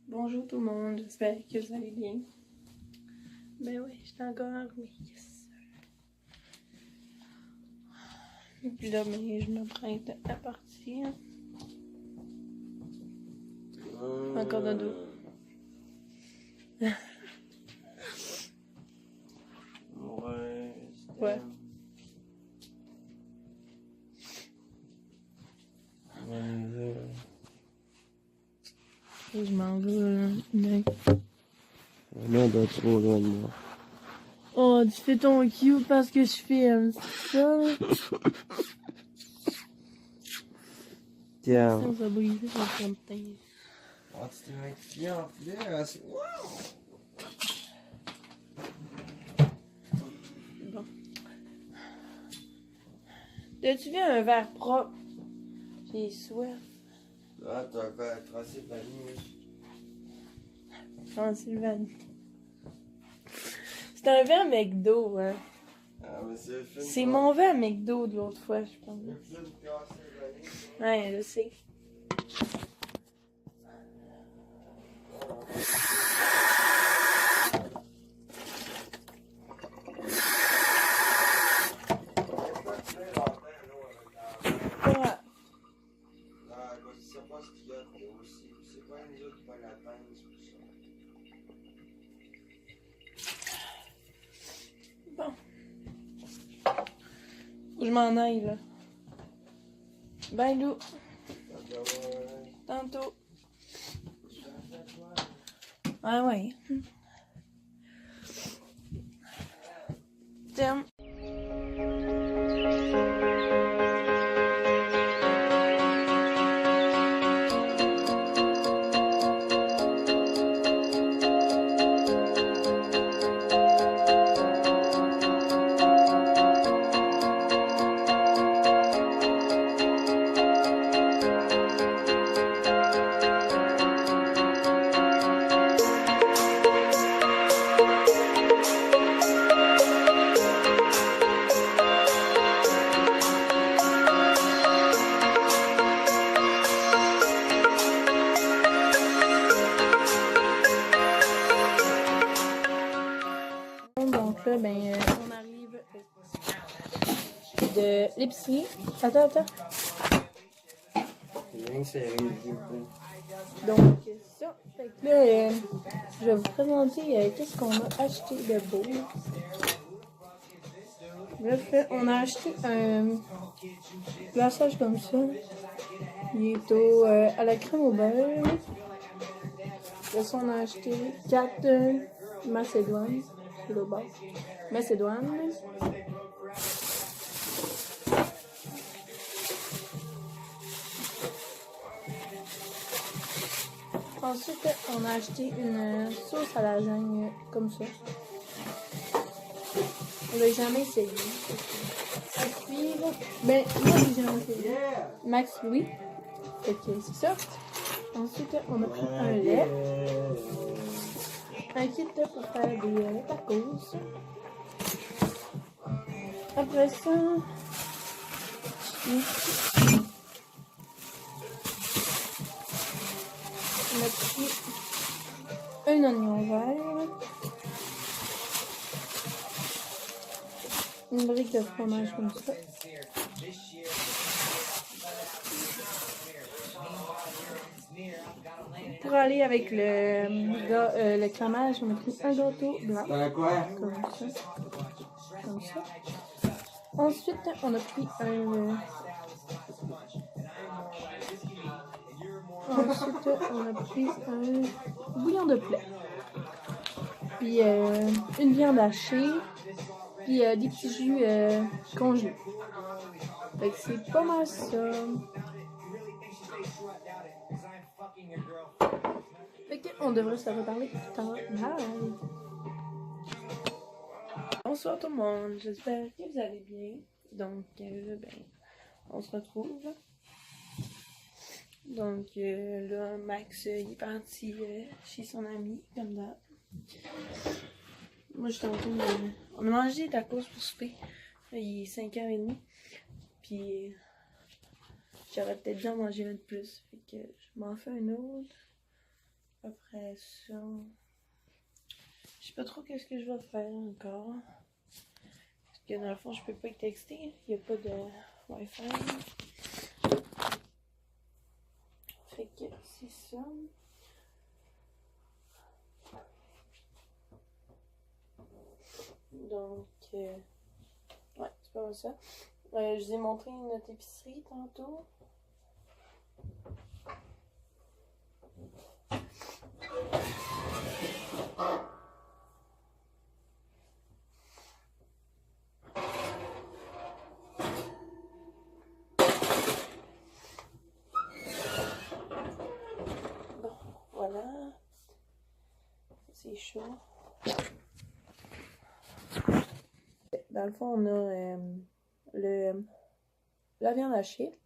Bonjour tout le monde, j'espère que vous allez bien. Ben oui, j'étais encore armée, yes. Et puis là, ben, je m'apprête à partir. Encore de dos. Ouais. Et je m'en vais. Là, d'être trop loin de moi. Oh, tu fais ton cute parce que je filme, c'est ça? Tiens. Ça va briser son fontaine. Oh, tu t'es maquillé en plus. Wow! Bon. T'as-tu vu un verre propre? J'ai soif. Là, t'as encore Transylvanie. Transylvanie. C'est un verre McDo, hein. Ah, mais c'est le film. C'est mon verre McDo de l'autre fois, je pense. Le film Transylvanie. Ouais, je sais. Bon. Faut que je m'en aille, là. Bye, Lou. Tantôt. Ah ouais. Tiens. Donc là, ben, on arrive de l'épicerie. Attends. Donc, ça. Fait que là, je vais vous présenter qu'est-ce qu'on a acheté de beau. Bref, on a acheté un glaçage comme ça. Il est à la crème au beurre. Après ça, on a acheté 4 macédoines. C'est le bas. Macédoine. Ensuite, on a acheté une sauce à lasagne comme ça. On l'a jamais essayé. À suivre. Ben, moi, j'ai jamais essayé. Max, oui. Fait que c'est ça. Ensuite, on a pris un lait. Un kit pour faire des tacos. Après ça, on a pris un oignon vert, une brique de fromage comme ça. Pour aller avec le crémage, on a pris un gâteau blanc. Comme ça. Comme ça. Ensuite, on a pris un... Ensuite, on a pris un bouillon de poulet. Puis une viande hachée. Puis des petits jus congelés. Fait que c'est pas mal ça. Fait qu'on devrait se reparler tout à l'heure. Bye! Bonsoir tout le monde, j'espère que vous allez bien. Donc, on se retrouve. Donc, là, Max, il est parti chez son ami, comme d'hab. Moi, j'étais en train de... On a mangé des tacos pour souper. Là, il est 5h30. Puis, j'aurais peut-être dû en manger un de plus. Fait que je m'en fais un autre. Après ça... Je sais pas trop qu'est-ce que je vais faire encore. Parce que dans le fond, je peux pas y texter. Il n'y a pas de Wi-Fi. Fait que c'est ça. Donc, ouais, c'est pas mal ça. Je vous ai montré notre épicerie tantôt. Bon, voilà. C'est chaud. Dans le fond, on a la viande hachée.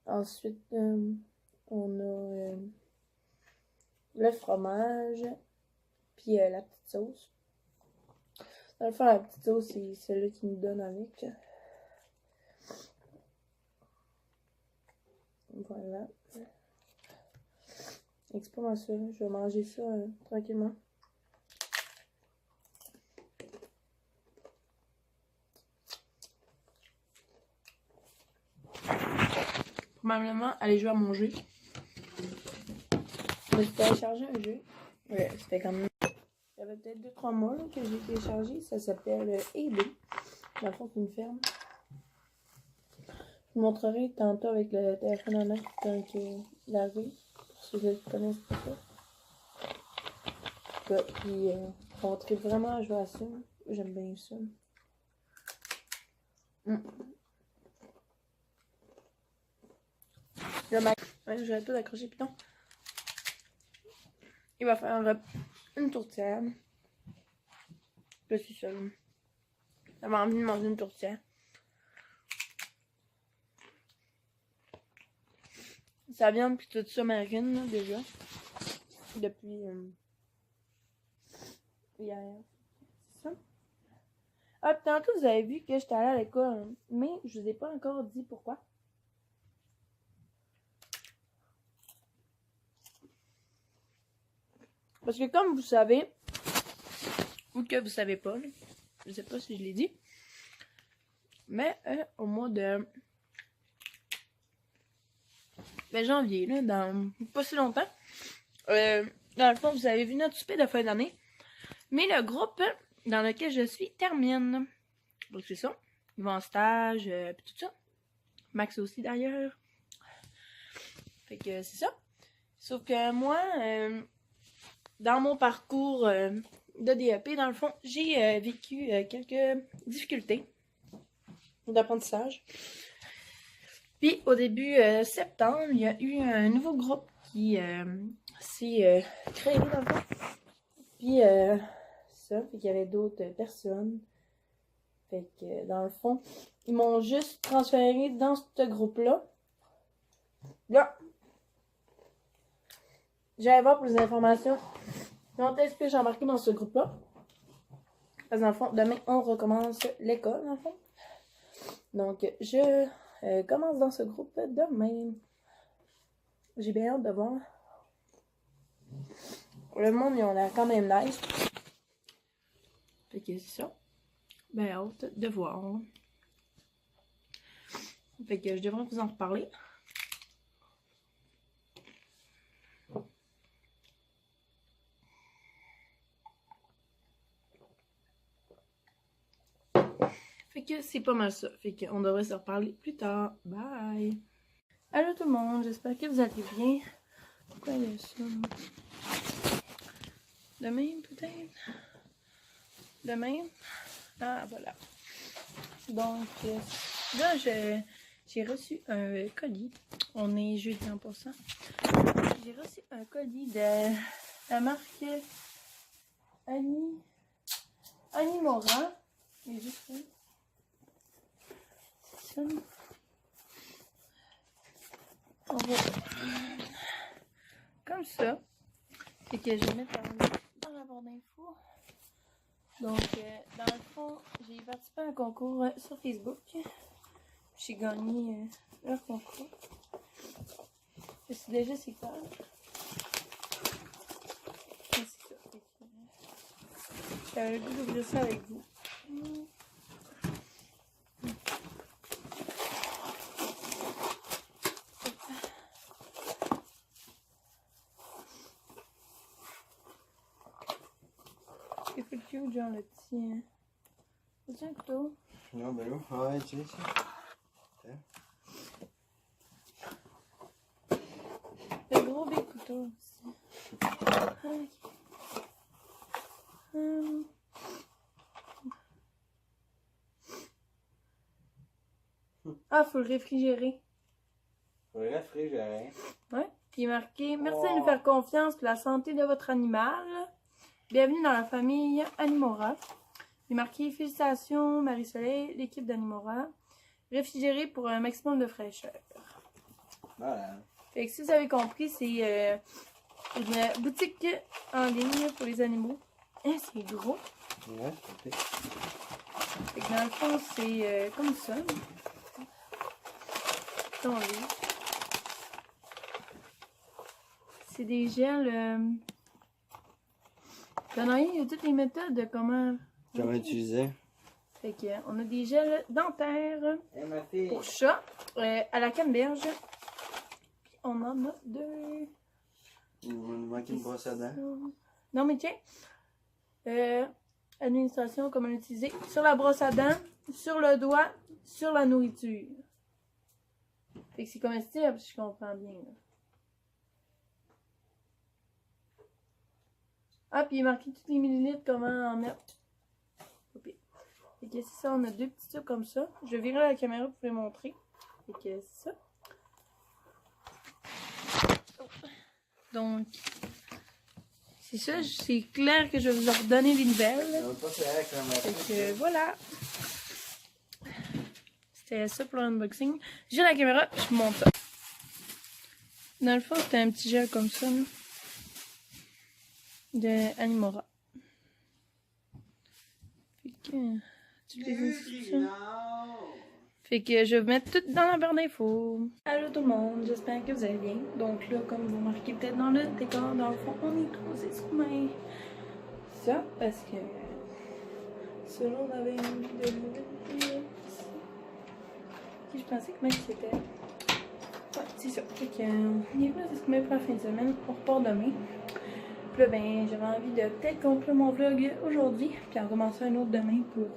Ensuite, on a le fromage, puis la petite sauce. Dans le fond, la petite sauce, c'est celle-là qui nous donne avec. Voilà. C'est pas mal ça. Je vais manger ça tranquillement. Probablement aller jouer à mon jeu. Je me suis téléchargé un jeu. Ouais, c'était quand même... Il y avait peut-être 2-3 mois là, que j'ai téléchargé. Ça s'appelle ED. Dans le fond, c'est une ferme. Je vous montrerai tantôt avec le téléphone en main quand il arrive. Pour ceux qui connaissent pas ça. Ouais, puis on tripe vraiment à jouer à ça. J'aime bien ça. Le Max, ouais, j'arrête pas d'accrocher, putain. Il va faire une tourtière. Je suis seule. J'avais envie de manger une tourtière. Ça vient puis tout ça marine là, déjà. Depuis hier. C'est ça. Ah, puis tantôt vous avez vu que j'étais allée à l'école, mais je vous ai pas encore dit pourquoi. Parce que comme vous savez, ou que vous savez pas, là, je sais pas si je l'ai dit, mais au mois de janvier, là, dans pas si longtemps, dans le fond, vous avez vu notre souper de fin d'année, mais le groupe dans lequel je suis termine. Donc c'est ça, ils vont en stage, puis tout ça. Max aussi d'ailleurs. Fait que c'est ça. Sauf que moi, dans mon parcours de DEP, dans le fond, j'ai vécu quelques difficultés d'apprentissage. Puis au début septembre, il y a eu un nouveau groupe qui s'est créé dans le fond. Puis ça, fait qu'il y avait d'autres personnes. Fait que dans le fond, ils m'ont juste transféré dans ce groupe-là. Là, j'allais voir pour les informations. Quand est-ce que j'ai embarqué dans ce groupe-là? Parce que dans le fond, demain, on recommence l'école, dans le fond. Donc, je commence dans ce groupe demain. J'ai bien hâte de voir. Le monde, ils ont l'air quand même nice. Fait que c'est ça. Ben hâte de voir. Fait que je devrais vous en reparler. Fait que c'est pas mal ça. Fait qu'on devrait se reparler plus tard. Bye! Allô tout le monde, j'espère que vous allez bien. Pourquoi il y a ça? Demain peut-être? Demain? Ah voilà. Donc là j'ai reçu un colis. On est jeudi en passant. J'ai reçu un colis de la marque Animora. Il est juste là. C'est ça. On va comme ça. Et que je vais mettre dans la barre d'infos. Donc, dans le fond, j'ai participé à un concours sur Facebook. J'ai gagné leur concours. Je sais déjà c'est quoi. C'est ça. J'avais le goût d'ouvrir ça avec vous. C'est plus cute, genre le petit. C'est un couteau. Non, ben là, ouais, tu sais, ça. Le gros big couteau aussi. Ah, faut le réfrigérer. Faut le réfrigérer. Ouais. Puis il est marqué: merci de nous faire confiance pour la santé de votre animal. Bienvenue dans la famille Animora. Il est marqué: félicitations Marie-Soleil, l'équipe d'Animora. Réfrigéré pour un maximum de fraîcheur. Voilà. Fait que si vous avez compris, c'est une boutique en ligne pour les animaux. Hein, c'est gros. Ouais, c'est Fait que dans le fond, c'est comme ça. Attendez. C'est des gels. Il y a toutes les méthodes de comment utiliser? Fait que on a des gels dentaires pour chat à la canneberge. Puis on en a deux. Il va nous manquer une brosse à dents. Non mais tiens. Administration, comment l'utiliser. Sur la brosse à dents, sur le doigt, sur la nourriture. Fait que c'est comestible, si je comprends bien. Là. Ah, puis il est marqué tous les millilitres, comment en mettre. Okay. Fait que c'est ça, on a deux petits tubes comme ça. Je vais virer la caméra pour vous les montrer. Fait que c'est ça. Donc, c'est ça, c'est clair que je vais vous en redonner des nouvelles. Fait que voilà. C'était ça pour l'unboxing. J'ai la caméra, je vous montre ça. Dans le fond, c'était un petit gel comme ça, là, de Animora. Fait que, toutes les instructions. Fait que je vais mettre tout dans la barre d'infos. Allô tout le monde, j'espère que vous allez bien. Donc là, comme vous remarquez peut-être dans le décor, dans le fond, on est tous humains. Ça, parce que selon on avait une vie de ici. Je pensais que même c'était. Ouais, c'est ça. Fait que on y va, c'est ce qu'on met pour la fin de semaine. On repart demain. Puis là, ben, j'avais envie de peut-être conclure mon vlog aujourd'hui. Puis en commencer un autre demain pour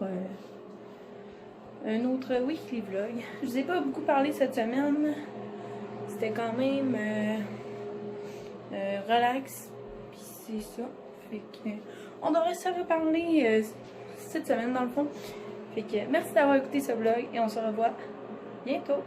un autre weekly vlog. Je vous ai pas beaucoup parlé cette semaine. C'était quand même relax. Puis c'est ça. Fait que on devrait se reparler cette semaine dans le fond. Fait que merci d'avoir écouté ce vlog et on se revoit bientôt.